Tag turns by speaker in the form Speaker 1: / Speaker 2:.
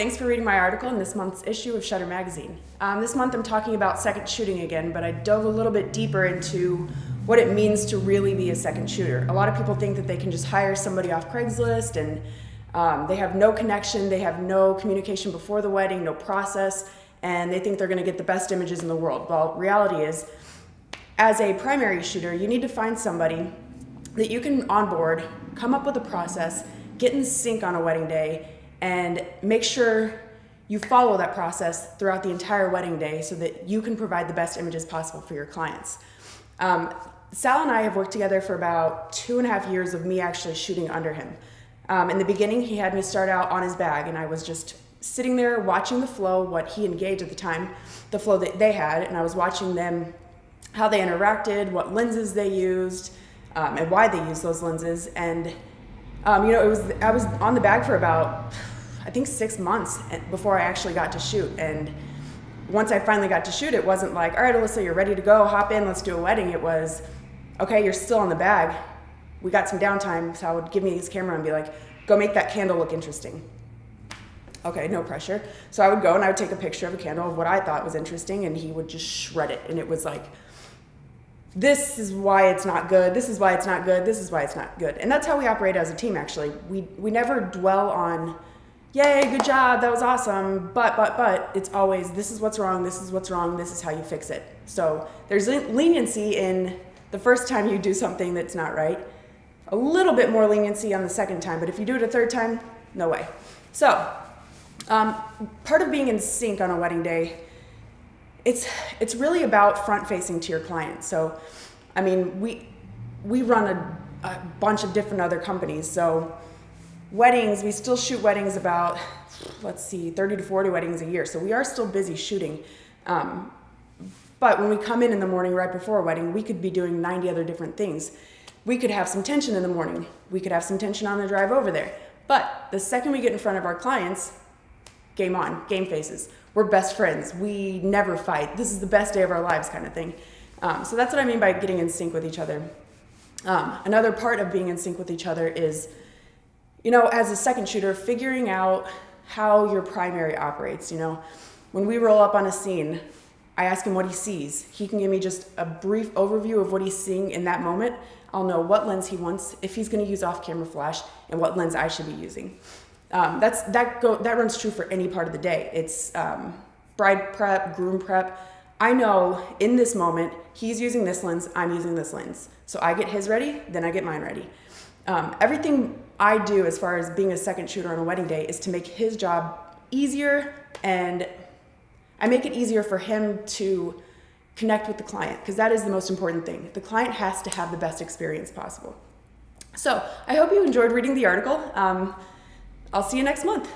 Speaker 1: thanks for reading my article in this month's issue of Shutter Magazine. This month I'm talking about second shooting again, but I dove a little bit deeper into what it means to really be a second shooter. A lot of people think that they can just hire somebody off Craigslist and they have no connection, they have no communication before the wedding, no process, and they think they're gonna get the best images in the world. Well, reality is, as a primary shooter, you need to find somebody that you can onboard, come up with a process, get in sync on a wedding day, and make sure you follow that process throughout the entire wedding day so that you can provide the best images possible for your clients. Sal and I have worked together for about 2.5 years of me actually shooting under him. In the beginning, he had me start out on his bag, and I was just sitting there watching the flow, what he engaged at the time, the flow that they had, and I was watching them, how they interacted, what lenses they used, and why they used those lenses. And I was on the bag for about, I think 6 months before I actually got to shoot. And once I finally got to shoot, it wasn't like, all right, Alissa, you're ready to go, hop in, let's do a wedding. It was, okay, you're still on the bag. We got some downtime. Sal would give me his camera and be like, go make that candle look interesting. Okay, no pressure. So I would go and I would take a picture of a candle of what I thought was interesting, and he would just shred it. And it was like, this is why it's not good, this is why it's not good, this is why it's not good. And that's how we operate as a team, actually. We never dwell on, yay, good job, that was awesome, but, it's always, this is what's wrong, this is what's wrong, this is how you fix it. So there's leniency in the first time you do something that's not right, a little bit more leniency on the second time, but if you do it a third time, no way. So, part of being in sync on a wedding day, it's really about front-facing to your client. So, I mean, we run a bunch of different other companies. So, weddings, we still shoot weddings about, 30 to 40 weddings a year. So we are still busy shooting. But when we come in the morning right before a wedding, we could be doing 90 other different things. We could have some tension in the morning. We could have some tension on the drive over there. But the second we get in front of our clients, game on, game faces. We're best friends. We never fight. This is the best day of our lives kind of thing. So that's what I mean by getting in sync with each other. Another part of being in sync with each other is, as a second shooter, figuring out how your primary operates. When we roll up on a scene, I ask him what he sees. He can give me just a brief overview of what he's seeing in that moment. I'll know what lens he wants, if he's going to use off-camera flash, and what lens I should be using. That runs true for any part of the day. It's bride prep, groom prep. I know in this moment, he's using this lens, I'm using this lens. So I get his ready, then I get mine ready. Everything I do as far as being a second shooter on a wedding day is to make his job easier, and I make it easier for him to connect with the client, because that is the most important thing. The client has to have the best experience possible. So I hope you enjoyed reading the article. I'll see you next month.